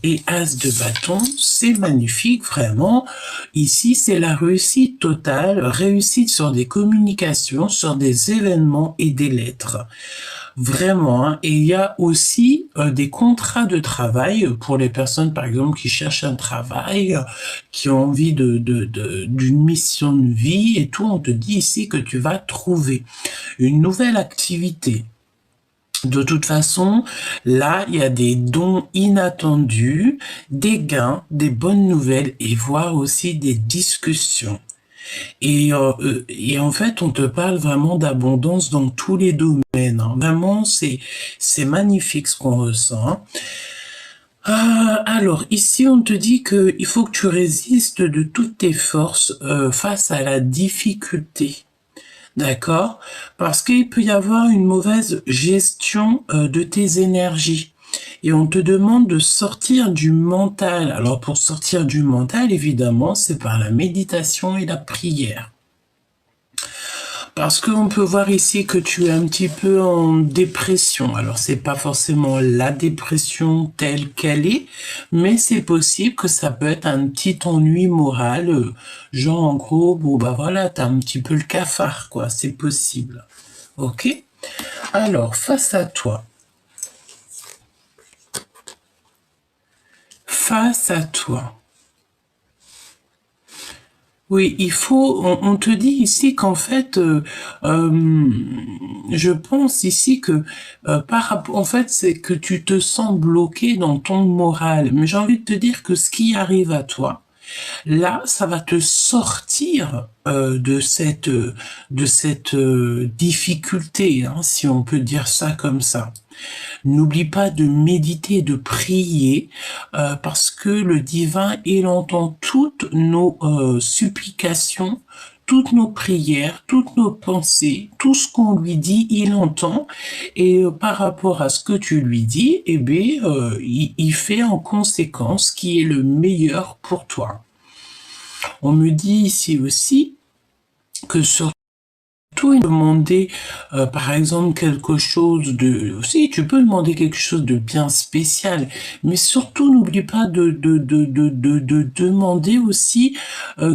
Et As de bâton, c'est magnifique, vraiment. Ici, c'est la réussite totale, réussite sur des communications, sur des événements et des lettres. Vraiment, hein. Et il y a aussi des contrats de travail pour les personnes, par exemple, qui cherchent un travail, qui ont envie d'une mission de vie et tout. On te dit ici que tu vas trouver une nouvelle activité. De toute façon, là, il y a des dons inattendus, des gains, des bonnes nouvelles et voire aussi des discussions. Et en fait, on te parle vraiment d'abondance dans tous les domaines, hein. Vraiment, c'est magnifique ce qu'on ressent, hein. Alors, ici, on te dit que il faut que tu résistes de toutes tes forces face à la difficulté. D'accord? Parce qu'il peut y avoir une mauvaise gestion de tes énergies. Et on te demande de sortir du mental. Alors pour sortir du mental, évidemment, c'est par la méditation et la prière. Parce qu'on peut voir ici que tu es un petit peu en dépression. Alors c'est pas forcément la dépression telle qu'elle est, mais c'est possible que ça peut être un petit ennui moral, genre en gros, bon bah voilà, t'as un petit peu le cafard, quoi, c'est possible. Ok? Alors, face à toi, oui, on te dit ici qu'en fait, je pense ici que en fait, c'est que tu te sens bloqué dans ton moral. Mais j'ai envie de te dire que ce qui arrive à toi, là, ça va te sortir de cette difficulté, hein, si on peut dire ça comme ça. N'oublie pas de méditer, de prier, parce que le divin, il entend toutes nos supplications, toutes nos prières, toutes nos pensées, tout ce qu'on lui dit, il entend. Et par rapport à ce que tu lui dis, eh bien, il fait en conséquence ce qui est le meilleur pour toi. On me dit ici aussi que surtout demander par exemple quelque chose de si tu peux demander quelque chose de bien spécial, mais surtout n'oublie pas de demander aussi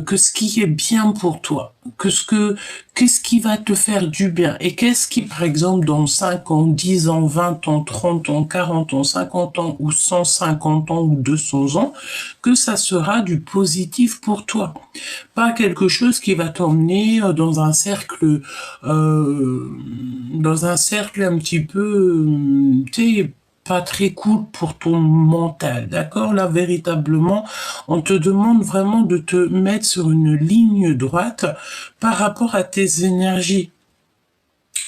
que ce qui est bien pour toi, qu'est-ce qui va te faire du bien et qu'est-ce qui par exemple dans 5 ans, 10 ans, 20 ans, 30 ans, 40 ans, 50 ans ou 150 ans ou 200 ans, que ça sera du positif pour toi. Pas quelque chose qui va t'emmener dans un cercle un petit peu, tu sais, pas très cool pour ton mental, d'accord? Là, véritablement, on te demande vraiment de te mettre sur une ligne droite par rapport à tes énergies,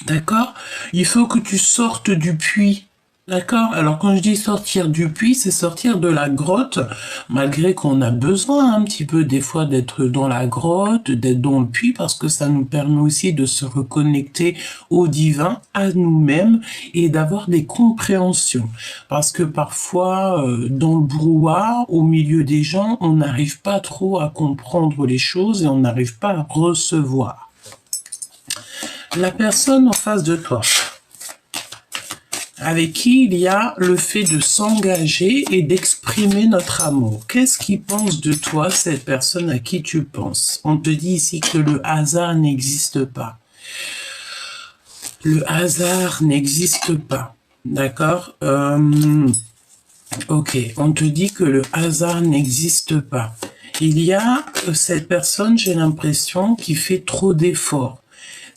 d'accord? Il faut que tu sortes du puits. D'accord? Alors quand je dis sortir du puits, c'est sortir de la grotte, malgré qu'on a besoin un petit peu des fois d'être dans la grotte, d'être dans le puits, parce que ça nous permet aussi de se reconnecter au divin, à nous-mêmes, et d'avoir des compréhensions. Parce que parfois, dans le brouhaha, au milieu des gens, on n'arrive pas trop à comprendre les choses et on n'arrive pas à recevoir. La personne en face de toi, avec qui il y a le fait de s'engager et d'exprimer notre amour. Qu'est-ce qu'il pense de toi, cette personne à qui tu penses? On te dit ici que le hasard n'existe pas. Le hasard n'existe pas. D'accord? Ok, on te dit que le hasard n'existe pas. Il y a cette personne, j'ai l'impression, qui fait trop d'efforts.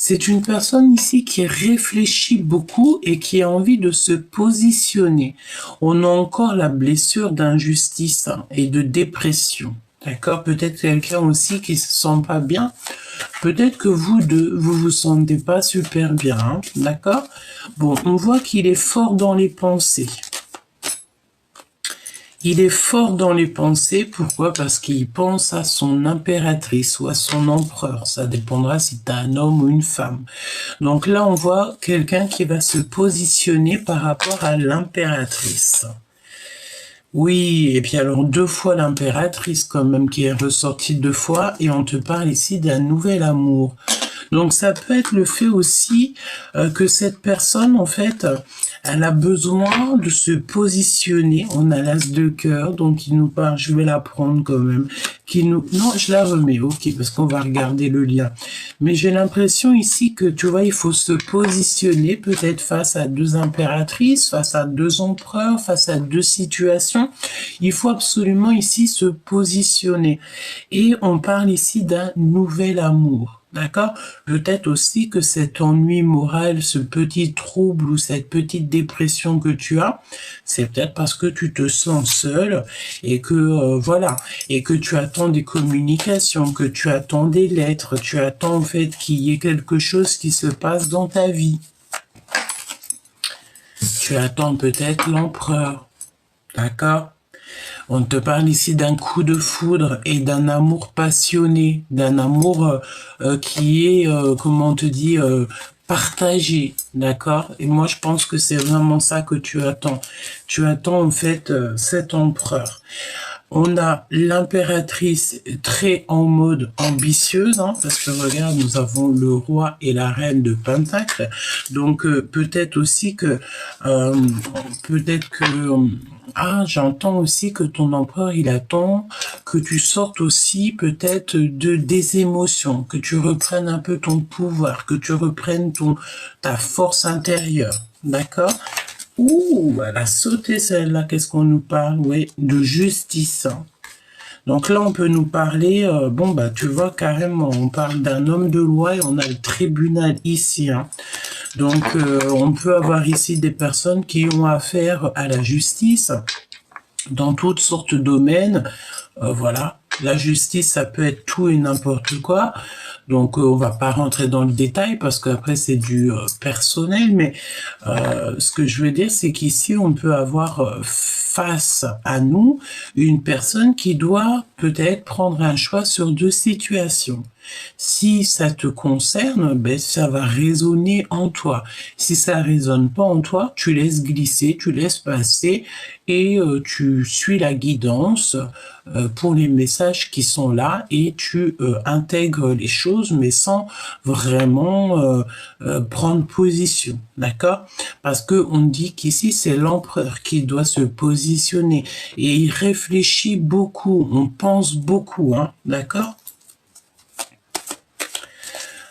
C'est une personne ici qui réfléchit beaucoup et qui a envie de se positionner. On a encore la blessure d'injustice et de dépression. D'accord? Peut-être quelqu'un aussi qui se sent pas bien. Peut-être que vous deux, vous sentez pas super bien. Hein? D'accord? Bon, on voit qu'il est fort dans les pensées. Il est fort dans les pensées, pourquoi? Parce qu'il pense à son impératrice ou à son empereur. Ça dépendra si tu as un homme ou une femme. Donc là, on voit quelqu'un qui va se positionner par rapport à l'impératrice. Oui, et puis alors 2 fois l'impératrice quand même qui est ressortie 2 fois, et on te parle ici d'un nouvel amour. Donc ça peut être le fait aussi que cette personne, en fait, elle a besoin de se positionner. On a l'as de cœur, donc il nous parle, je vais la prendre quand même. Non, je la remets, ok, parce qu'on va regarder le lien. Mais j'ai l'impression ici que, tu vois, il faut se positionner peut-être face à deux impératrices, face à deux empereurs, face à deux situations. Il faut absolument ici se positionner. Et on parle ici d'un nouvel amour. D'accord? Peut-être aussi que cet ennui moral, ce petit trouble ou cette petite dépression que tu as, c'est peut-être parce que tu te sens seul et que voilà, et que tu attends des communications, que tu attends des lettres, tu attends en fait qu'il y ait quelque chose qui se passe dans ta vie. Tu attends peut-être l'empereur. D'accord? On te parle ici d'un coup de foudre et d'un amour passionné, d'un amour qui est, comment on te dit, partagé, d'accord? Et moi, je pense que c'est vraiment ça que tu attends. Tu attends en fait cet empereur. On a l'impératrice très en mode ambitieuse, hein, parce que regarde, nous avons le roi et la reine de Pentacle. Donc peut-être aussi que, j'entends aussi que ton empereur, il attend que tu sortes aussi peut-être des émotions, que tu reprennes un peu ton pouvoir, que tu reprennes ta force intérieure, d'accord? Ouh, elle a sauté celle-là. Qu'est-ce qu'on nous parle? Oui, de justice. Donc là, on peut nous parler, tu vois, carrément, on parle d'un homme de loi et on a le tribunal ici. Hein. Donc, on peut avoir ici des personnes qui ont affaire à la justice dans toutes sortes de domaines. Voilà, la justice, ça peut être tout et n'importe quoi. Donc, on va pas rentrer dans le détail parce qu'après, c'est du personnel. Mais ce que je veux dire, c'est qu'ici, on peut avoir face à nous une personne qui doit peut-être prendre un choix sur deux situations. Si ça te concerne, ben, ça va résonner en toi. Si ça résonne pas en toi, tu laisses glisser, tu laisses passer et tu suis la guidance pour les messages qui sont là et tu intègres les choses mais sans vraiment prendre position, d'accord? Parce que on dit qu'ici c'est l'empereur qui doit se positionner et il réfléchit beaucoup, on pense beaucoup, hein, d'accord?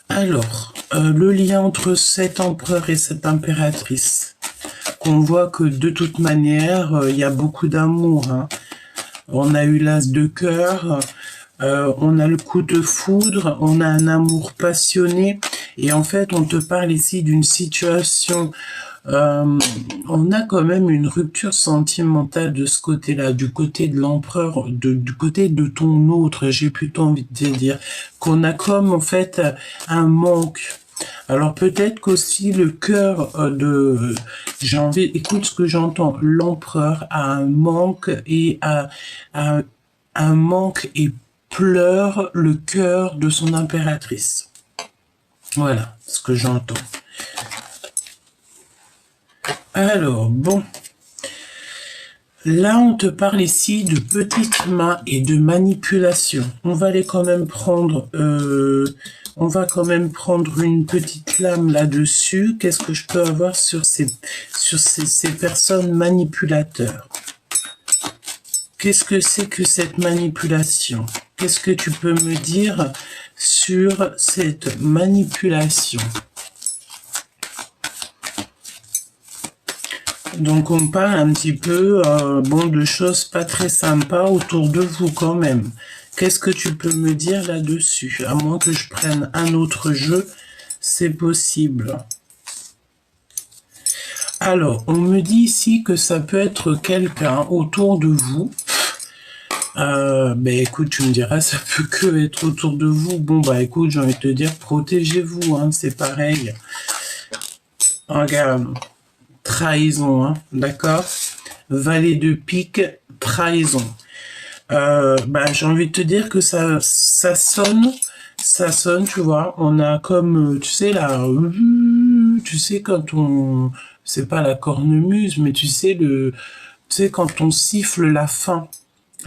Alors, le lien entre cet empereur et cette impératrice, qu'on voit que de toute manière, il y a beaucoup d'amour. Hein. On a eu l'as de cœur, on a le coup de foudre, on a un amour passionné, et en fait, on te parle ici d'une situation. On a quand même une rupture sentimentale de ce côté-là, du côté de l'empereur, du côté de ton autre, j'ai plutôt envie de dire, qu'on a comme en fait un manque. Alors peut-être qu'aussi le cœur écoute ce que j'entends, l'empereur a un manque et un manque et pleure le cœur de son impératrice. Voilà ce que j'entends. Alors, bon. Là, on te parle ici de petites mains et de manipulation. On va quand même prendre une petite lame là-dessus. Qu'est-ce que je peux avoir sur ces personnes manipulateurs? Qu'est-ce que c'est que cette manipulation? Qu'est-ce que tu peux me dire sur cette manipulation? Donc on parle un petit peu de choses pas très sympas autour de vous quand même. Qu'est-ce que tu peux me dire là-dessus? À moins que je prenne un autre jeu, c'est possible. Alors, on me dit ici que ça peut être quelqu'un autour de vous. Écoute, tu me diras, ça peut que être autour de vous. Bon, écoute, j'ai envie de te dire, protégez-vous, hein, c'est pareil. Regarde. Trahison, hein, d'accord? Valet de pique, trahison. J'ai envie de te dire que ça sonne, tu vois. On a comme, tu sais, quand c'est pas la cornemuse, mais tu sais quand on siffle la fin.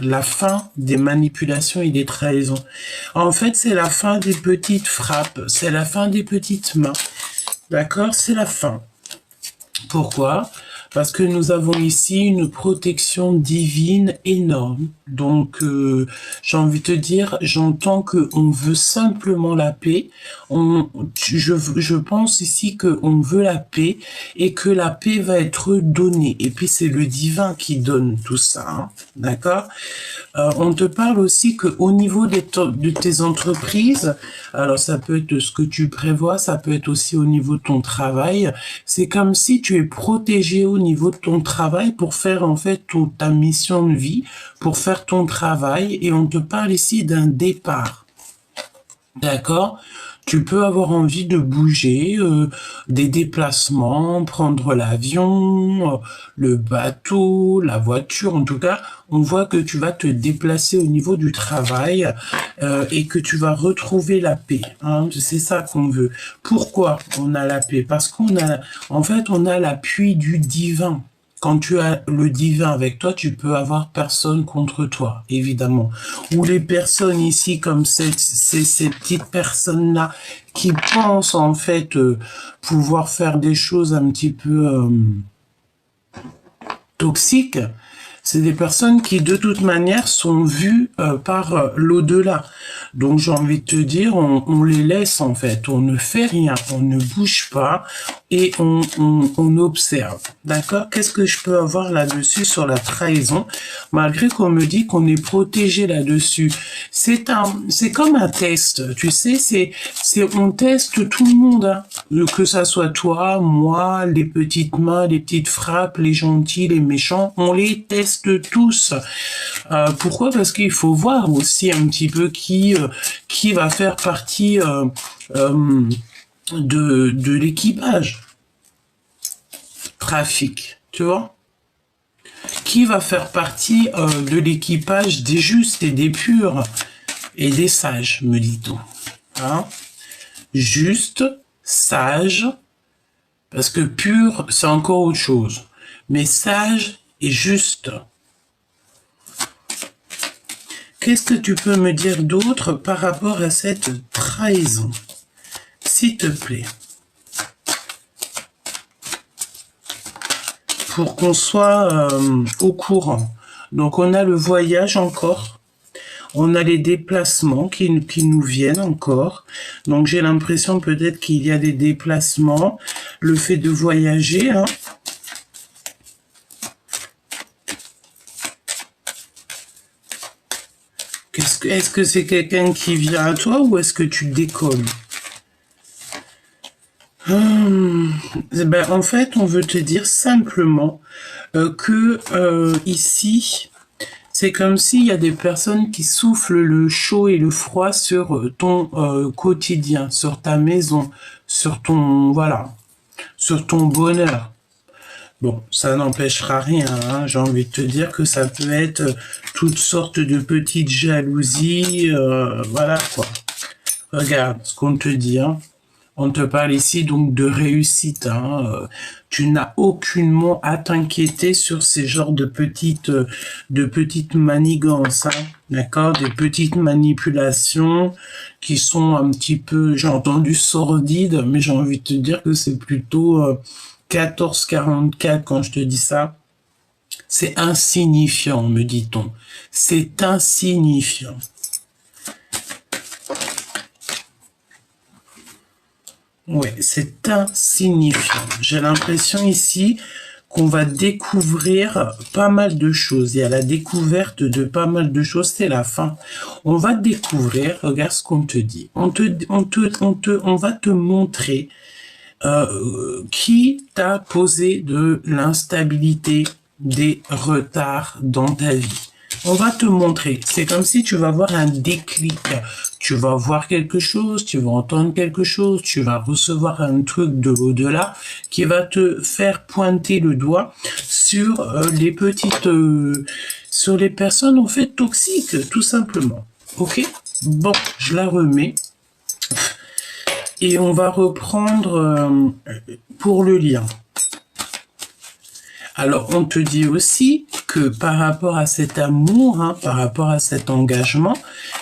La fin des manipulations et des trahisons. En fait, c'est la fin des petites frappes, c'est la fin des petites mains. D'accord? C'est la fin. Pourquoi? Parce que nous avons ici une protection divine énorme. Donc, j'ai envie de te dire, j'entends que on veut simplement la paix. Je pense ici que on veut la paix et que la paix va être donnée. Et puis, c'est le divin qui donne tout ça. Hein, d'accord? On te parle aussi que au niveau de tes entreprises, alors ça peut être ce que tu prévois, ça peut être aussi au niveau de ton travail. C'est comme si tu es protégé au niveau de ton travail pour faire en fait ta mission de vie, pour faire ton travail. Et on te parle ici d'un départ. D'accord? Tu peux avoir envie de bouger, des déplacements, prendre l'avion, le bateau, la voiture. En tout cas, on voit que tu vas te déplacer au niveau du travail et que tu vas retrouver la paix. Hein. C'est ça qu'on veut. Pourquoi on a la paix? Parce qu'on a, en fait, on a l'appui du divin. Quand tu as le divin avec toi, tu peux avoir personne contre toi, évidemment. Ou les personnes ici, comme ces petites personnes-là, qui pensent en fait pouvoir faire des choses un petit peu toxiques, c'est des personnes qui de toute manière sont vues par l'au-delà. Donc j'ai envie de te dire, on les laisse en fait, on ne fait rien, on ne bouge pas et on observe. D'accord? Qu'est-ce que je peux avoir là-dessus sur la trahison? Malgré qu'on me dit qu'on est protégé là-dessus. C'est comme un test, tu sais, on teste tout le monde, hein. Que ça soit toi, moi, les petites mains, les petites frappes, les gentils, les méchants, on les teste tous. Pourquoi? Parce qu'il faut voir aussi un petit peu qui va faire partie de l'équipage. Trafic, tu vois? Qui va faire partie de l'équipage des justes et des purs et des sages, me dit-on. Hein? Juste, sage, parce que pur, c'est encore autre chose. Mais sage et juste. Qu'est-ce que tu peux me dire d'autre par rapport à cette trahison? S'il te plaît. Pour qu'on soit au courant. Donc on a le voyage encore. On a les déplacements qui nous viennent encore. Donc j'ai l'impression peut-être qu'il y a des déplacements. Le fait de voyager, hein. Est-ce que c'est quelqu'un qui vient à toi ou est-ce que tu décolles? Ben, en fait, on veut te dire simplement que ici, c'est comme s'il y a des personnes qui soufflent le chaud et le froid sur ton quotidien, sur ta maison, sur ton, voilà, sur ton bonheur. Bon, ça n'empêchera rien, hein. J'ai envie de te dire que ça peut être toutes sortes de petites jalousies, voilà quoi. Regarde ce qu'on te dit, hein. On te parle ici donc de réussite. Hein. Tu n'as aucunement à t'inquiéter sur ces genres de petites manigances. Hein. D'accord? Des petites manipulations qui sont un petit peu, j'ai entendu sordides, mais j'ai envie de te dire que c'est plutôt 1444 quand je te dis ça. C'est insignifiant, me dit-on. C'est insignifiant. Oui, c'est insignifiant. J'ai l'impression ici qu'on va découvrir pas mal de choses. Il y a la découverte de pas mal de choses, c'est la fin. On va découvrir, regarde ce qu'on te dit. On va te montrer qui t'a posé de l'instabilité, des retards dans ta vie. On va te montrer. C'est comme si tu vas voir un déclic. Tu vas voir quelque chose, tu vas entendre quelque chose, tu vas recevoir un truc de l'au-delà qui va te faire pointer le doigt sur les petites, sur les personnes en fait toxiques, tout simplement. Ok? Bon, je la remets. Et on va reprendre pour le lien. Alors, on te dit aussi que par rapport à cet amour, hein, par rapport à cet engagement,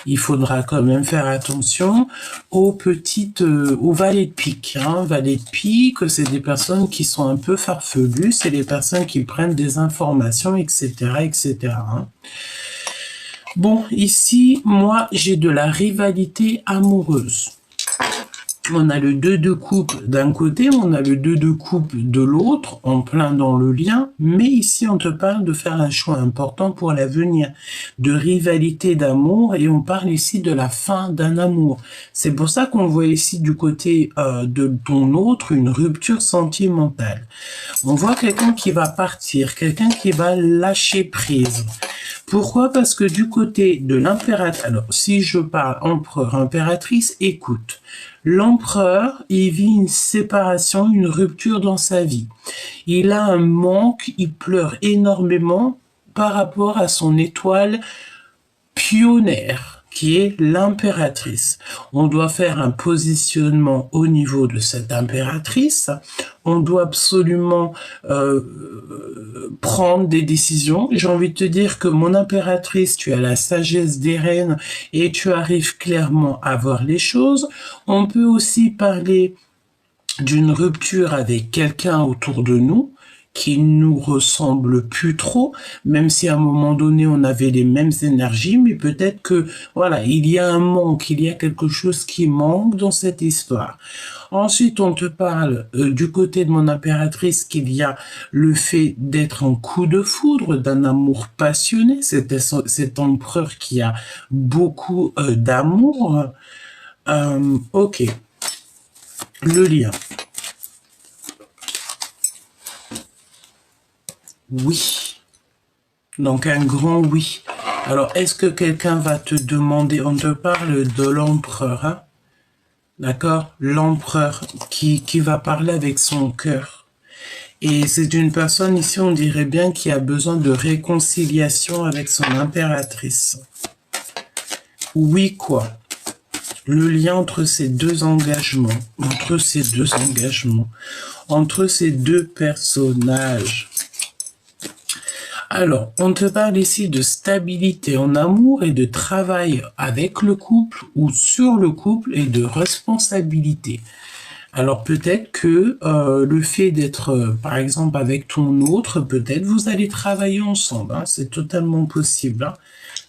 il faudra quand même faire attention aux aux valets de pique. Hein. Valets de pique, c'est des personnes qui sont un peu farfelues, c'est les personnes qui prennent des informations, etc., etc. Hein. Bon, ici, moi, j'ai de la rivalité amoureuse. On a le 2 de coupe d'un côté, on a le 2 de coupe de l'autre, en plein dans le lien, mais ici on te parle de faire un choix important pour l'avenir, de rivalité d'amour, et on parle ici de la fin d'un amour. C'est pour ça qu'on voit ici du côté de ton autre une rupture sentimentale. On voit quelqu'un qui va partir, quelqu'un qui va lâcher prise. Pourquoi? Parce que du côté de l'impératrice, alors si je parle empereur, impératrice, écoute. L'empereur, il vit une séparation, une rupture dans sa vie. Il a un manque, il pleure énormément par rapport à son étoile pionnière, qui est l'impératrice. On doit faire un positionnement au niveau de cette impératrice. On doit absolument prendre des décisions. J'ai envie de te dire que mon impératrice, tu as la sagesse des reines et tu arrives clairement à voir les choses. On peut aussi parler d'une rupture avec quelqu'un autour de nous qui nous ressemble plus trop, même si à un moment donné on avait les mêmes énergies, mais peut-être que voilà, il y a un manque, il y a quelque chose qui manque dans cette histoire. Ensuite, on te parle du côté de mon impératrice qu'il y a le fait d'être en coup de foudre, d'un amour passionné, cet empereur qui a beaucoup d'amour. Ok, le lien. Oui. Donc un grand oui. Alors, est-ce que quelqu'un va te demander, on te parle de l'empereur, hein? D'accord? L'empereur qui va parler avec son cœur. Et c'est une personne ici, on dirait bien, qui a besoin de réconciliation avec son impératrice. Oui, quoi? Le lien entre ces deux engagements, entre ces deux personnages. Alors, on te parle ici de stabilité en amour et de travail avec le couple ou sur le couple et de responsabilité. Alors peut-être que le fait d'être, par exemple, avec ton autre, peut-être vous allez travailler ensemble. Hein, c'est totalement possible. Hein,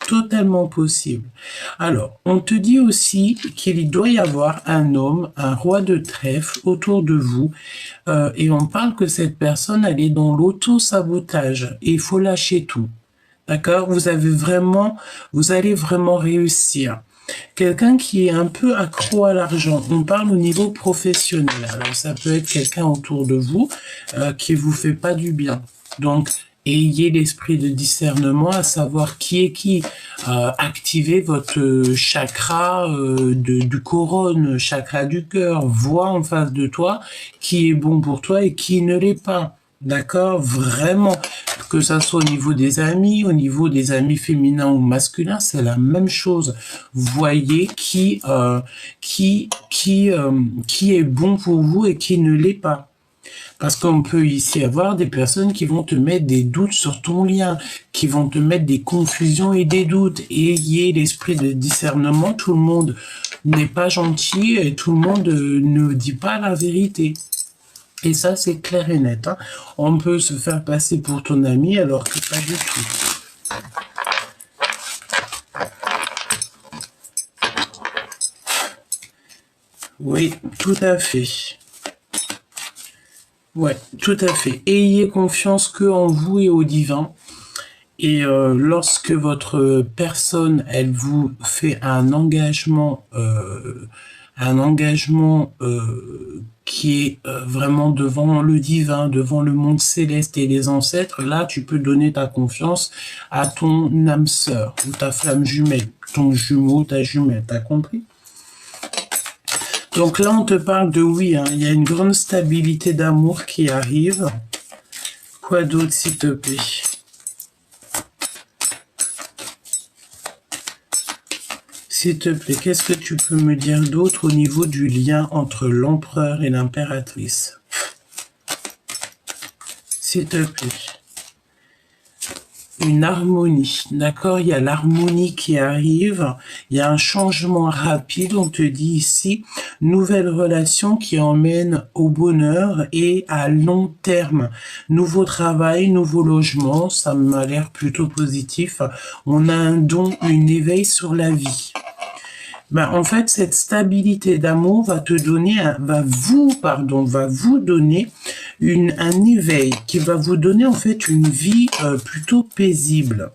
totalement possible. Alors, on te dit aussi qu'il doit y avoir un homme, un roi de trèfle autour de vous, et on parle que cette personne, elle est dans l'auto-sabotage, et il faut lâcher tout. D'accord? Vous allez vraiment réussir. Quelqu'un qui est un peu accro à l'argent. On parle au niveau professionnel. Alors, ça peut être quelqu'un autour de vous qui vous fait pas du bien. Donc, ayez l'esprit de discernement, à savoir qui est qui. Activez votre chakra du couronne, chakra du cœur. Vois en face de toi qui est bon pour toi et qui ne l'est pas. D'accord? Vraiment. Que ça soit au niveau des amis féminins ou masculins, c'est la même chose. Voyez qui est bon pour vous et qui ne l'est pas. Parce qu'on peut ici avoir des personnes qui vont te mettre des doutes sur ton lien, qui vont te mettre des confusions et des doutes. Ayez l'esprit de discernement. Tout le monde n'est pas gentil et tout le monde ne dit pas la vérité. Et ça, c'est clair et net. Hein. On peut se faire passer pour ton ami alors que pas du tout. Oui, tout à fait. Ouais, tout à fait. Ayez confiance que en vous et au divin. Et lorsque votre personne, elle vous fait un engagement qui est vraiment devant le divin, devant le monde céleste et les ancêtres, là, tu peux donner ta confiance à ton âme sœur ou ta flamme jumelle, ton jumeau, ta jumelle, t'as compris? Donc là, on te parle de oui, hein, il y a une grande stabilité d'amour qui arrive. Quoi d'autre, s'il te plaît? S'il te plaît, qu'est-ce que tu peux me dire d'autre au niveau du lien entre l'empereur et l'impératrice? S'il te plaît. une harmonie, d'accord? Il y a l'harmonie qui arrive, il y a un changement rapide, on te dit ici, nouvelle relation qui emmène au bonheur et à long terme. Nouveau travail, nouveau logement, ça m'a l'air plutôt positif. On a un don, une éveil sur la vie. Ben, en fait, cette stabilité d'amour va te donner, va vous donner un éveil qui va vous donner en fait une vie plutôt paisible.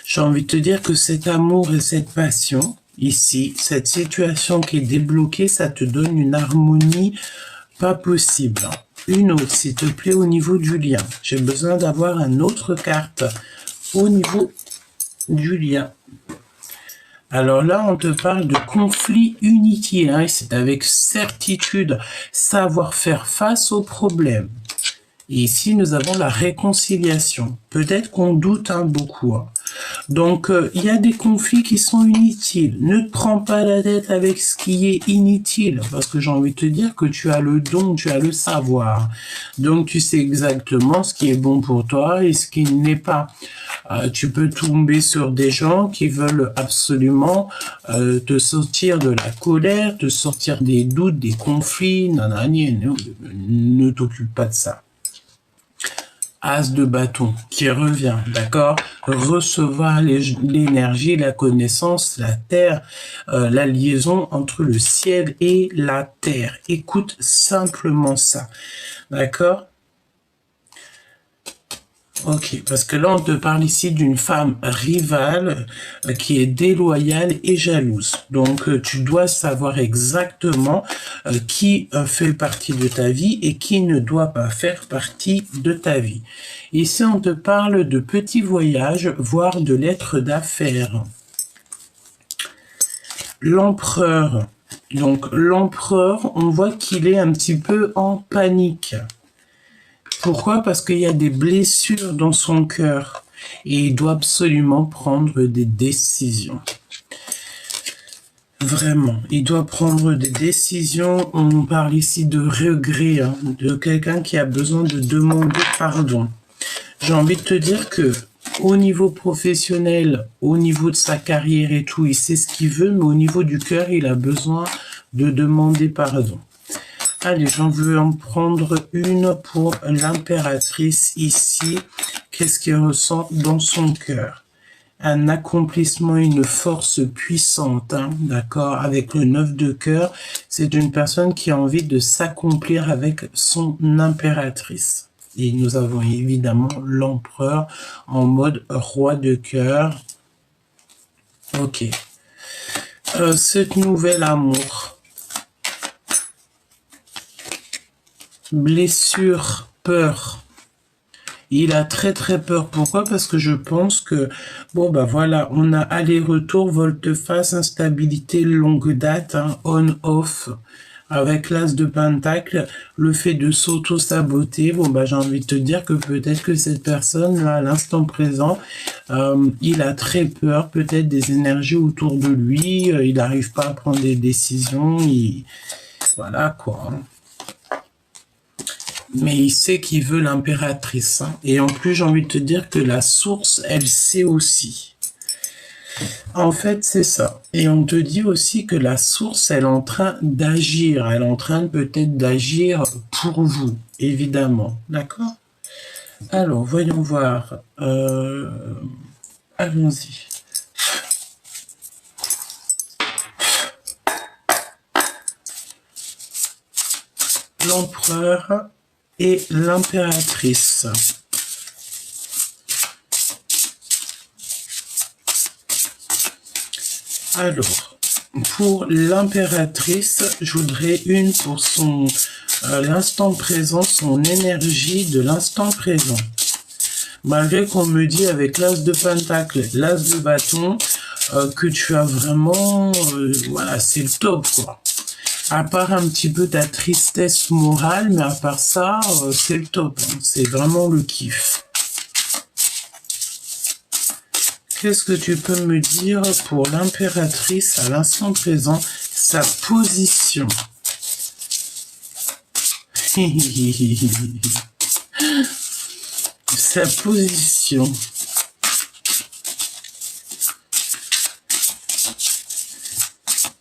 J'ai envie de te dire que cet amour et cette passion, ici, cette situation qui est débloquée, ça te donne une harmonie pas possible. Une autre, s'il te plaît, au niveau du lien. J'ai besoin d'avoir une autre carte au niveau du lien. Alors là, on te parle de conflit inutile, hein, et c'est avec certitude savoir faire face aux problèmes. Et ici, nous avons la réconciliation. Peut-être qu'on doute beaucoup. Hein. Donc, il y a des conflits qui sont inutiles. Ne te prends pas la tête avec ce qui est inutile, parce que j'ai envie de te dire que tu as le don, tu as le savoir. Donc, tu sais exactement ce qui est bon pour toi et ce qui n'est pas. Tu peux tomber sur des gens qui veulent absolument te sortir de la colère, te sortir des doutes, des conflits. Ne t'occupe pas de ça. As de bâton qui revient, d'accord? Recevoir l'énergie, la connaissance, la terre, la liaison entre le ciel et la terre. Écoute simplement ça, d'accord? Ok, parce que là, on te parle ici d'une femme rivale qui est déloyale et jalouse. Donc, tu dois savoir exactement qui fait partie de ta vie et qui ne doit pas faire partie de ta vie. Ici, on te parle de petits voyages, voire de lettres d'affaires. L'empereur. Donc, l'empereur, on voit qu'il est un petit peu en panique. Pourquoi? Parce qu'il y a des blessures dans son cœur et il doit absolument prendre des décisions. Vraiment, il doit prendre des décisions. On parle ici de regret, hein, de quelqu'un qui a besoin de demander pardon. J'ai envie de te dire que au niveau professionnel, au niveau de sa carrière et tout, il sait ce qu'il veut, mais au niveau du cœur, il a besoin de demander pardon. Allez, j'en veux en prendre une pour l'impératrice ici. Qu'est-ce qu'elle ressent dans son cœur? Un accomplissement, une force puissante, hein, d'accord? Avec le 9 de cœur, c'est une personne qui a envie de s'accomplir avec son impératrice. Et nous avons évidemment l'empereur en mode roi de cœur. Ok. Cette nouvelle amour. Blessure, peur. Il a très très peur. Pourquoi? Parce que je pense que, bon ben voilà, on a aller-retour, volte-face, instabilité, longue date, hein, on-off, avec l'as de pentacle, le fait de s'auto-saboter. Bon ben j'ai envie de te dire que peut-être que cette personne, là, à l'instant présent, il a très peur, peut-être des énergies autour de lui, il n'arrive pas à prendre des décisions, voilà quoi. Mais il sait qu'il veut l'impératrice. Hein. Et en plus, j'ai envie de te dire que la source, elle sait aussi. En fait, c'est ça. Et on te dit aussi que la source, elle est en train d'agir. Elle est en train peut-être d'agir pour vous, évidemment. D'accord? Alors, voyons voir. Allons-y. L'empereur et l'impératrice. Alors, pour l'impératrice, je voudrais une pour son l'instant présent, son énergie de l'instant présent. Malgré qu'on me dit avec l'as de pentacle, l'as de bâton, que tu as vraiment, voilà, c'est le top, quoi. À part un petit peu ta tristesse morale, mais à part ça, c'est le top. Hein. C'est vraiment le kiff. Qu'est-ce que tu peux me dire pour l'impératrice à l'instant présent, sa position? sa position.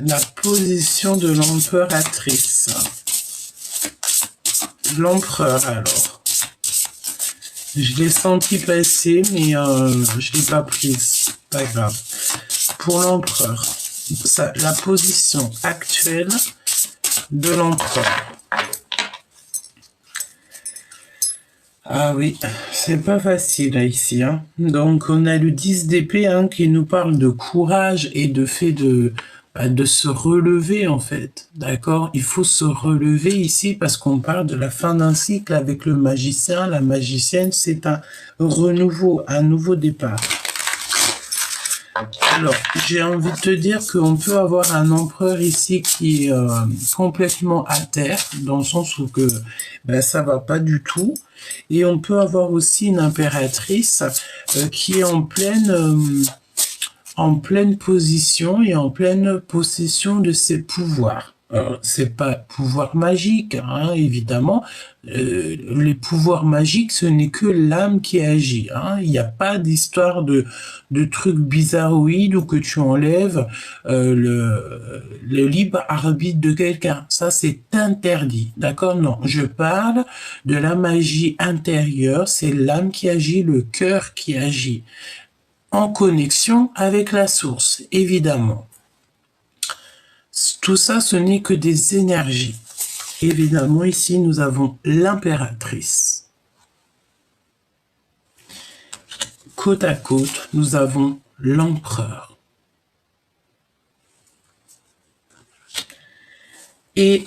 La position de l'empératrice. L'empereur, alors. Je l'ai senti passer, mais je l'ai pas prise. Pas grave. Pour l'empereur, la position actuelle de l'empereur. Ah oui, c'est pas facile là, ici. Hein. Donc on a le 10 d'épée hein, qui nous parle de courage et de fait de se relever en fait. D'accord? Il faut se relever ici parce qu'on parle de la fin d'un cycle avec le magicien. La magicienne, c'est un renouveau, un nouveau départ. Alors, j'ai envie de te dire qu'on peut avoir un empereur ici qui est complètement à terre, dans le sens où que ça va pas du tout. Et on peut avoir aussi une impératrice qui est en pleine position et en pleine possession de ses pouvoirs. Alors, c'est pas pouvoir magique, hein, évidemment. Les pouvoirs magiques, ce n'est que l'âme qui agit. Hein. Il n'y a pas d'histoire de trucs bizarroïdes ou que tu enlèves le libre arbitre de quelqu'un. Ça, c'est interdit. D'accord? Non, je parle de la magie intérieure. C'est l'âme qui agit, le cœur qui agit. En connexion avec la source, évidemment. Tout ça, ce n'est que des énergies. Évidemment, ici, nous avons l'impératrice. Côte à côte, nous avons l'empereur. Et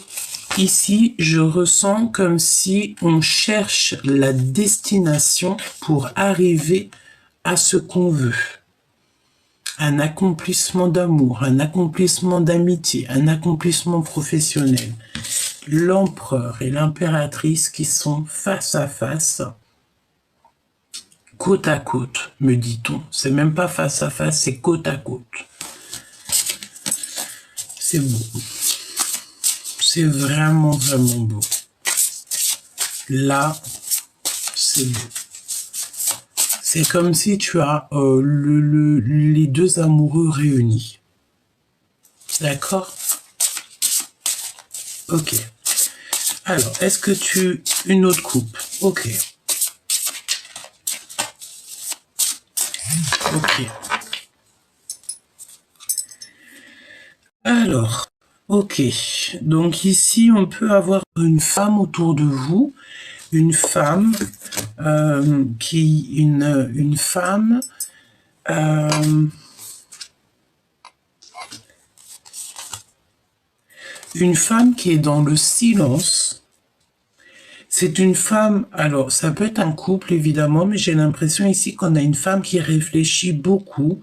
ici, je ressens comme si on cherche la destination pour arriver à ce qu'on veut. Un accomplissement d'amour, un accomplissement d'amitié, un accomplissement professionnel. L'empereur et l'impératrice qui sont face à face, côte à côte, me dit-on. C'est même pas face à face, c'est côte à côte. C'est beau. C'est vraiment, vraiment beau. Là, c'est beau. C'est comme si tu as les deux amoureux réunis. D'accord? Ok. Alors, est-ce que tu... Une autre coupe. Ok. Ok. Alors, ok. Donc ici, on peut avoir une femme autour de vous. Une femme une femme qui est dans le silence. C'est une femme, alors ça peut être un couple évidemment, mais j'ai l'impression ici qu'on a une femme qui réfléchit beaucoup.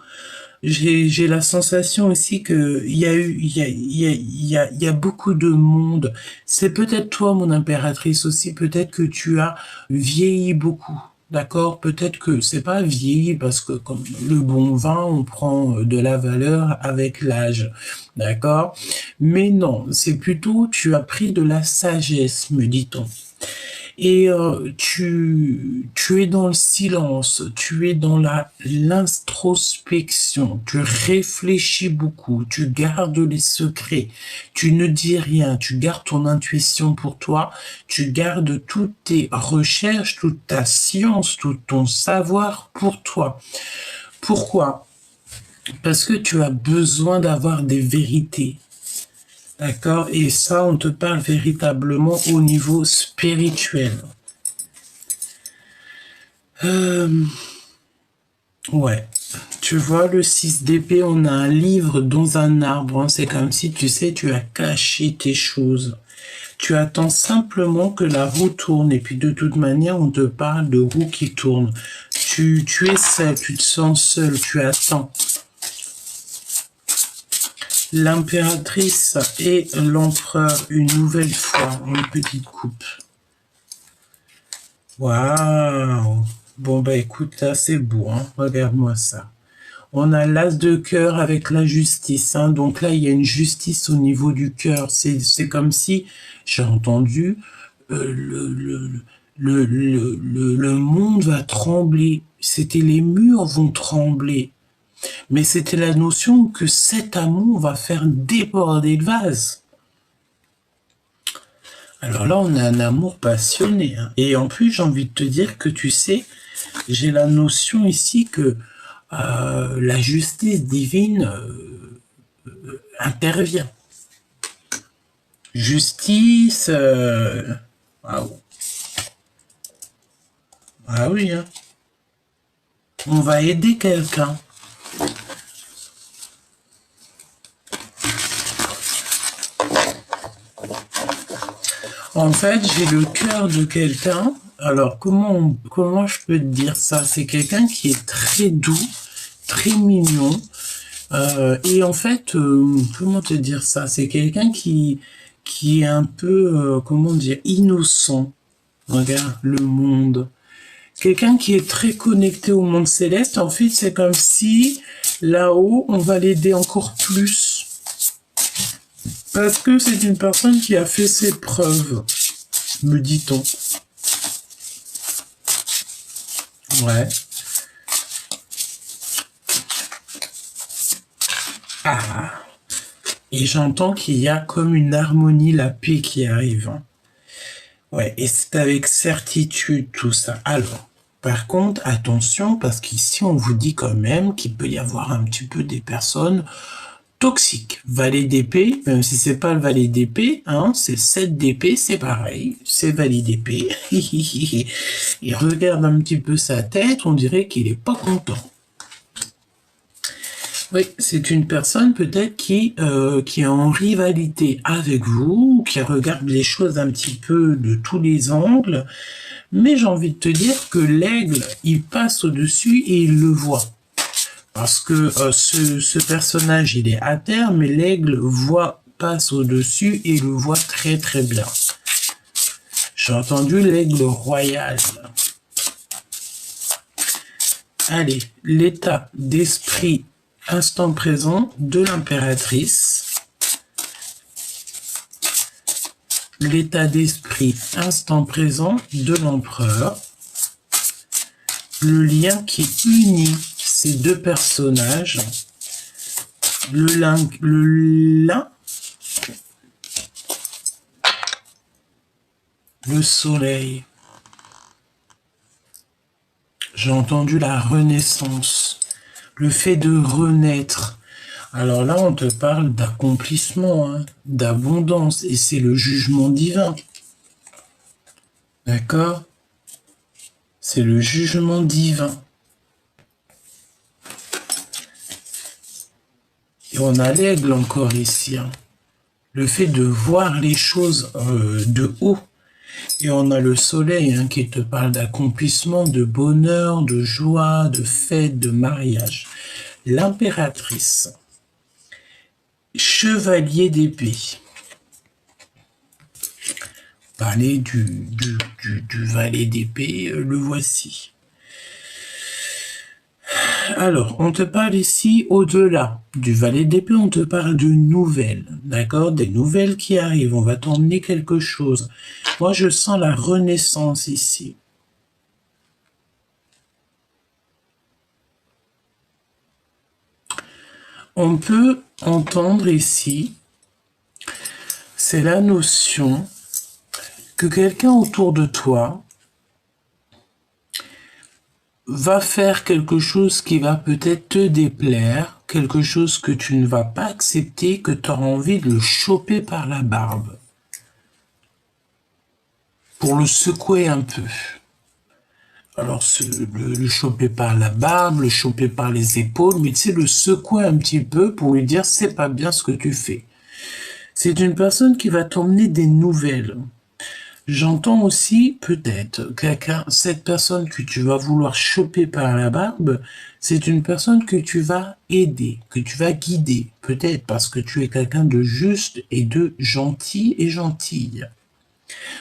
J'ai la sensation aussi que il y a beaucoup de monde. C'est peut-être toi, mon impératrice aussi, peut-être que tu as vieilli beaucoup. D'accord? Peut-être que c'est pas vieilli parce que comme le bon vin, on prend de la valeur avec l'âge. D'accord? Mais non, c'est plutôt tu as pris de la sagesse, me dit-on. Et tu es dans le silence, tu es dans l'introspection, tu réfléchis beaucoup, tu gardes les secrets, tu ne dis rien, tu gardes ton intuition pour toi, tu gardes toutes tes recherches, toute ta science, tout ton savoir pour toi. Pourquoi? Parce que tu as besoin d'avoir des vérités. D'accord? Et ça, on te parle véritablement au niveau spirituel. Ouais. Tu vois, le 6 d'épée, on a un livre dans un arbre. Hein. C'est comme si, tu sais, tu as caché tes choses. Tu attends simplement que la roue tourne. Et puis, de toute manière, on te parle de roue qui tourne. Tu es seul, tu te sens seul, tu attends. L'impératrice et l'empereur, une nouvelle fois, une petite coupe. Waouh! Bon, bah écoute, là, c'est beau, hein? Regarde-moi ça. On a l'as de cœur avec la justice, hein? Donc là, il y a une justice au niveau du cœur. C'est comme si, j'ai entendu, le monde va trembler. C'était les murs vont trembler. Mais c'était la notion que cet amour va faire déborder le vase. Alors là, on a un amour passionné. Hein. Et en plus, j'ai envie de te dire que tu sais, j'ai la notion ici que la justice divine intervient. Justice... Waouh. Ah oui, hein. On va aider quelqu'un. En fait, j'ai le cœur de quelqu'un. Alors, comment je peux te dire ça? C'est quelqu'un qui est très doux, très mignon. Et en fait, comment te dire ça? C'est quelqu'un qui est un peu, comment dire, innocent. Regarde, le monde. Quelqu'un qui est très connecté au monde céleste. En fait, c'est comme si, là-haut, on va l'aider encore plus. Parce que c'est une personne qui a fait ses preuves, me dit-on. Ouais. Ah. Et j'entends qu'il y a comme une harmonie, la paix qui arrive. Ouais, et c'est avec certitude tout ça. Alors, par contre, attention, parce qu'ici, on vous dit quand même qu'il peut y avoir un petit peu des personnes toxiques. Valet d'épée, même si c'est pas le valet d'épée, hein, c'est 7 d'épée, c'est pareil, c'est valet d'épée. Il regarde un petit peu sa tête, on dirait qu'il est pas content. Oui, c'est une personne peut-être qui est en rivalité avec vous, qui regarde les choses un petit peu de tous les angles, mais j'ai envie de te dire que l'aigle, il passe au-dessus et il le voit. Parce que ce personnage, il est à terre, mais l'aigle passe au-dessus et le voit très très bien. J'ai entendu l'aigle royal. Allez, l'état d'esprit instant présent de l'impératrice. L'état d'esprit instant présent de l'empereur. Le lien qui unit ces deux personnages. Le soleil. J'ai entendu la renaissance. Le fait de renaître. Alors là, on te parle d'accomplissement, hein, d'abondance, et c'est le jugement divin. D'accord? C'est le jugement divin. Et on a l'aigle encore ici. Hein. Le fait de voir les choses de haut. Et on a le soleil hein, qui te parle d'accomplissement, de bonheur, de joie, de fête, de mariage. L'impératrice. Chevalier d'épée. Parler du valet d'épée, le voici. Alors, on te parle ici, au-delà du valet d'épée, on te parle de nouvelles, d'accord? Des nouvelles qui arrivent, on va t'emmener quelque chose. Moi, je sens la renaissance ici. On peut entendre ici, c'est la notion que quelqu'un autour de toi va faire quelque chose qui va peut-être te déplaire, quelque chose que tu ne vas pas accepter, que tu auras envie de le choper par la barbe. Pour le secouer un peu. Alors, le choper par la barbe, le choper par les épaules, mais tu sais, le secouer un petit peu pour lui dire, c'est pas bien ce que tu fais. C'est une personne qui va t'emmener des nouvelles. J'entends aussi, peut-être, cette personne que tu vas vouloir choper par la barbe, c'est une personne que tu vas aider, que tu vas guider, peut-être parce que tu es quelqu'un de juste et de gentil et gentille.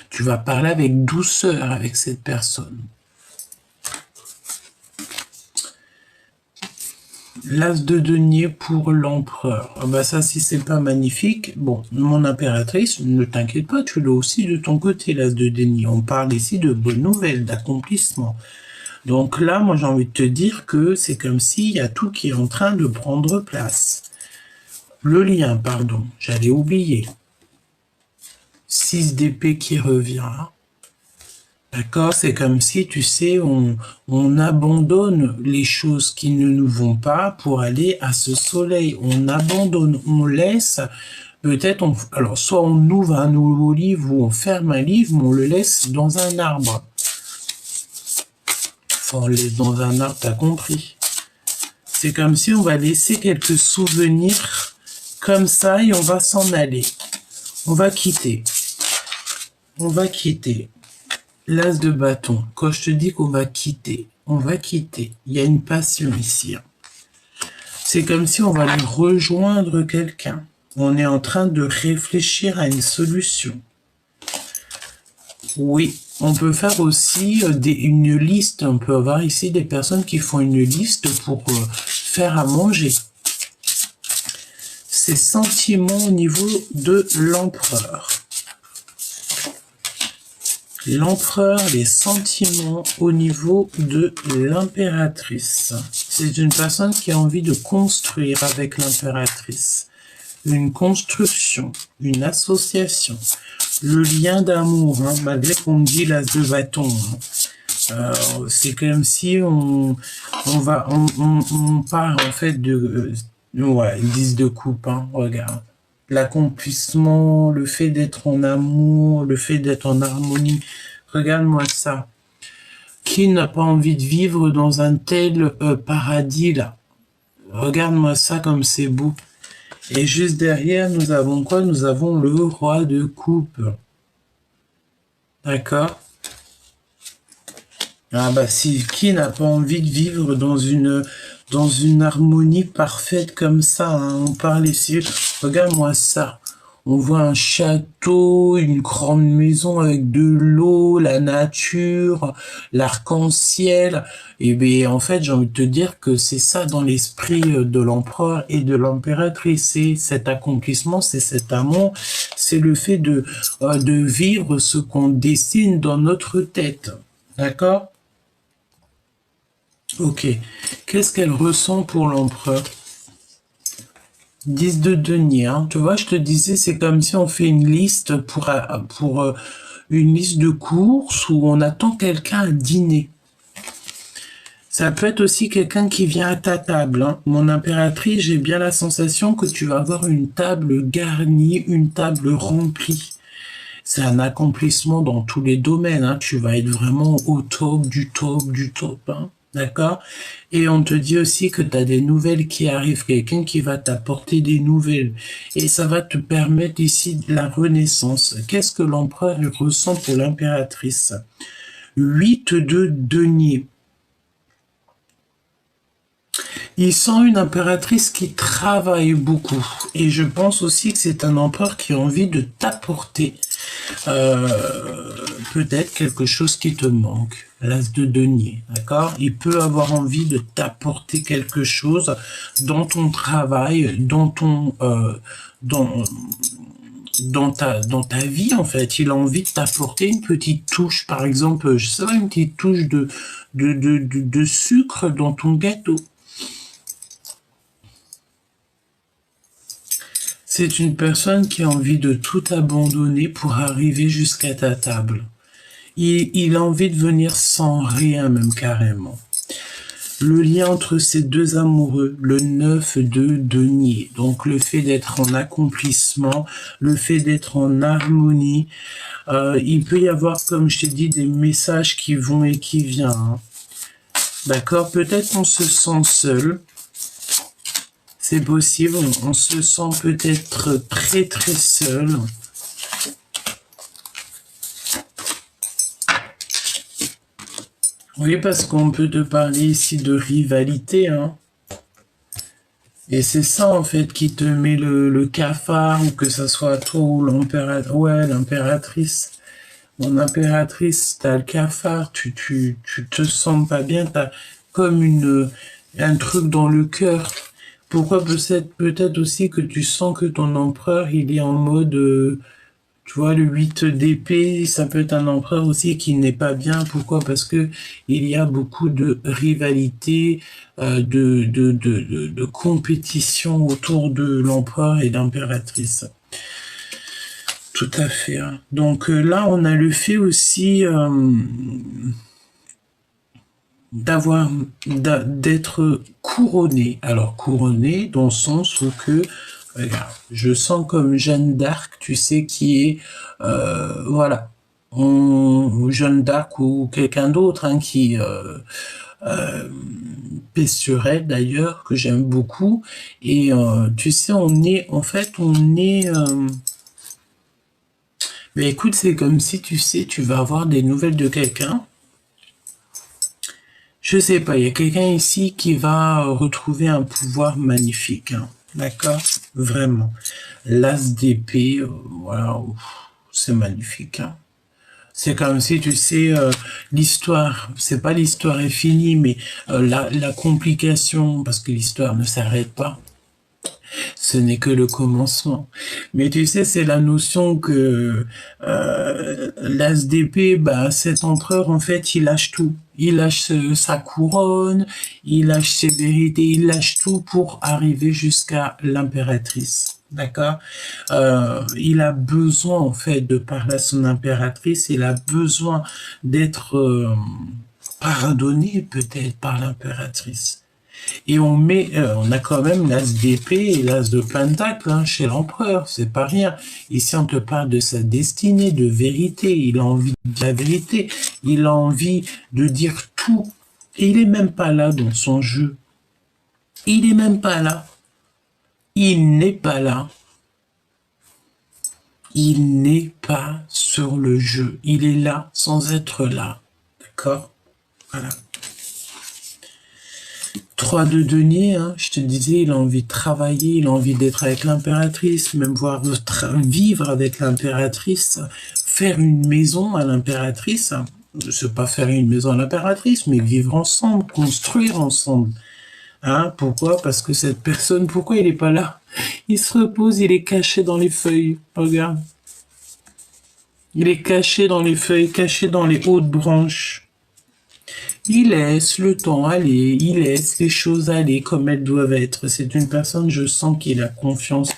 Tu vas parler avec douceur avec cette personne. L'as de denier pour l'empereur. Ah bah ça, si c'est pas magnifique, bon, mon impératrice, ne t'inquiète pas, tu l'as aussi de ton côté, l'as de denier. On parle ici de bonnes nouvelles, d'accomplissement. Donc là, moi, j'ai envie de te dire que c'est comme s'il y a tout qui est en train de prendre place. Le lien, pardon, j'allais oublier. 6 d'épée qui revient. D'accord? C'est comme si, tu sais, on abandonne les choses qui ne nous vont pas pour aller à ce soleil. On abandonne, on laisse, peut-être, alors soit on ouvre un nouveau livre ou on ferme un livre, mais on le laisse dans un arbre. Enfin, on le laisse dans un arbre, t'as compris. C'est comme si on va laisser quelques souvenirs comme ça et on va s'en aller. On va quitter. On va quitter. L'as de bâton. Quand je te dis qu'on va quitter, on va quitter. Il y a une passion ici. C'est comme si on va aller rejoindre quelqu'un. On est en train de réfléchir à une solution. Oui, on peut faire aussi une liste. On peut avoir ici des personnes qui font une liste pour faire à manger. Ces sentiments au niveau de l'empereur. L'empereur, les sentiments au niveau de l'impératrice. C'est une personne qui a envie de construire avec l'impératrice. Une construction, une association. Le lien d'amour, hein, malgré qu'on me dit l'as de bâton. C'est comme si on part en fait de... ouais, 10 de coupe, hein, regarde. L'accomplissement, le fait d'être en amour, le fait d'être en harmonie. Regarde-moi ça. Qui n'a pas envie de vivre dans un tel paradis là? Regarde-moi ça comme c'est beau. Et juste derrière, nous avons quoi? Nous avons le roi de coupe. D'accord? Ah bah si, qui n'a pas envie de vivre dans une harmonie parfaite comme ça, hein? On parle ici, regarde-moi ça. On voit un château, une grande maison avec de l'eau, la nature, l'arc-en-ciel. Et bien, en fait, j'ai envie de te dire que c'est ça dans l'esprit de l'empereur et de l'impératrice. C'est cet accomplissement, c'est cet amour, c'est le fait de vivre ce qu'on dessine dans notre tête. D'accord? Ok. Qu'est-ce qu'elle ressent pour l'empereur? 10 de denier, hein. Tu vois, je te disais, c'est comme si on fait une liste pour une liste de courses où on attend quelqu'un à dîner. Ça peut être aussi quelqu'un qui vient à ta table, hein. Mon impératrice, j'ai bien la sensation que tu vas avoir une table garnie, une table remplie. C'est un accomplissement dans tous les domaines, hein. Tu vas être vraiment au top, du top, du top, hein. D'accord? Et on te dit aussi que tu as des nouvelles qui arrivent, quelqu'un qui va t'apporter des nouvelles. Et ça va te permettre ici de la renaissance. Qu'est-ce que l'empereur ressent pour l'impératrice? 8 de denier. Il sent une impératrice qui travaille beaucoup. Et je pense aussi que c'est un empereur qui a envie de t'apporter peut-être quelque chose qui te manque. L'as de denier, d'accord? Il peut avoir envie de t'apporter quelque chose dans ton travail, dans ta vie, en fait. Il a envie de t'apporter une petite touche, par exemple, je sais pas, une petite touche de sucre dans ton gâteau. C'est une personne qui a envie de tout abandonner pour arriver jusqu'à ta table. Il a envie de venir sans rien, même carrément. Le lien entre ces deux amoureux, le 9 de denier. Donc le fait d'être en accomplissement, le fait d'être en harmonie. Il peut y avoir, comme je t'ai dit, des messages qui vont et qui viennent. Hein. D'accord? Peut-être qu'on se sent seul. C'est possible, on se sent peut-être très très seul. Oui, parce qu'on peut te parler ici de rivalité, hein. Et c'est ça en fait qui te met le cafard, ou que ça soit toi ou l'impératrice. Ouais, l'impératrice. Mon impératrice, t'as le cafard, tu te sens pas bien, t'as comme un truc dans le cœur. Pourquoi peut-être aussi que tu sens que ton empereur, il est en mode, tu vois, le 8 d'épée, ça peut être un empereur aussi qui n'est pas bien. Pourquoi? Parce que il y a beaucoup de rivalité, de compétition autour de l'empereur et l'impératrice. Tout à fait. Hein. Donc là, on a le fait aussi d'être couronné. Alors couronné dans le sens où que, regarde, je sens comme Jeanne d'Arc, tu sais, qui est, voilà, Jeanne d'Arc ou quelqu'un d'autre hein, qui paix sur elle d'ailleurs, que j'aime beaucoup. Et tu sais, on est, mais écoute, c'est comme si, tu sais, tu vas avoir des nouvelles de quelqu'un. Je sais pas, il y a quelqu'un ici qui va retrouver un pouvoir magnifique. Hein. D'accord? Vraiment. L'as d'épée, voilà, c'est magnifique. Hein. C'est comme si, tu sais, l'histoire, c'est pas l'histoire est finie, mais la complication, parce que l'histoire ne s'arrête pas. Ce n'est que le commencement. Mais tu sais, c'est la notion que l'as d'épée, bah, cet empereur, en fait, il lâche tout. Il lâche sa couronne, il lâche ses vérités, il lâche tout pour arriver jusqu'à l'impératrice. D'accord? Il a besoin, en fait, de parler à son impératrice, il a besoin d'être pardonné, peut-être, par l'impératrice. Et on a quand même l'as d'épée et l'as de pentacle hein, chez l'empereur, c'est pas rien. Ici, on te parle de sa destinée, de vérité. Il a envie de la vérité. Il a envie de dire tout. Et il est même pas là dans son jeu. Il est même pas là. Il n'est pas là. Il n'est pas sur le jeu. Il est là sans être là. D'accord? Voilà. 3 de denier, hein, je te disais, il a envie de travailler, il a envie d'être avec l'impératrice, même voir vivre avec l'impératrice, faire une maison à l'impératrice. C'est pas faire une maison à l'impératrice, mais vivre ensemble, construire ensemble. Hein, pourquoi? Parce que cette personne, pourquoi il est pas là? Il se repose, il est caché dans les feuilles. Regarde. Il est caché dans les feuilles, caché dans les hautes branches. Il laisse le temps aller, il laisse les choses aller comme elles doivent être. C'est une personne, je sens qu'il a confiance.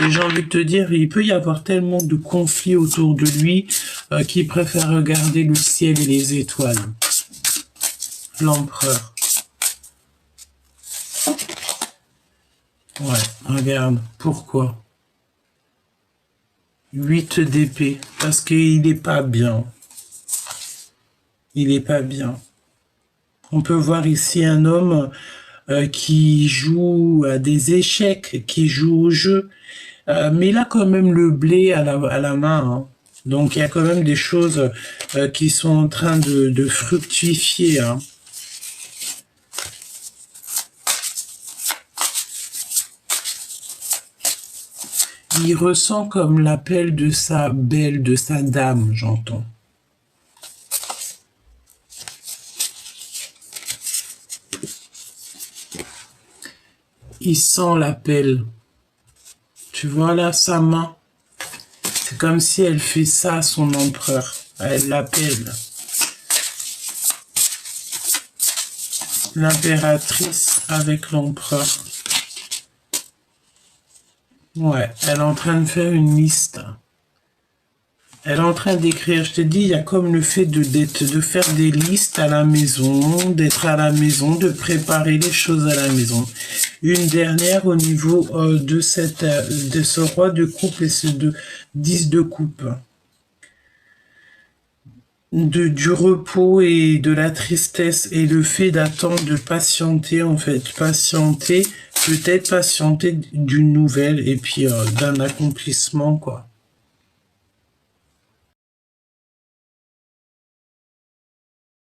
Et j'ai envie de te dire, il peut y avoir tellement de conflits autour de lui qu'il préfère regarder le ciel et les étoiles. L'empereur. Ouais, regarde. Pourquoi? 8 d'épée. Parce qu'il n'est pas bien. Il n'est pas bien. On peut voir ici un homme qui joue à des échecs, qui joue au jeu, mais il a quand même le blé à la main. Hein. Donc il y a quand même des choses qui sont en train de fructifier. Hein. Il ressent comme l'appel de sa belle, de sa dame, j'entends. Il sent l'appel. Tu vois là sa main. C'est comme si elle fait ça à son empereur. Elle l'appelle. L'impératrice avec l'empereur. Ouais, elle est en train de faire une liste. Elle est en train d'écrire, je te dis, il y a comme le fait de faire des listes à la maison, d'être à la maison, de préparer les choses à la maison. Une dernière au niveau de ce roi de coupe et ce 10 de coupe. Du repos et de la tristesse et le fait d'attendre, de patienter en fait. Patienter, peut-être patienter d'une nouvelle et puis d'un accomplissement quoi.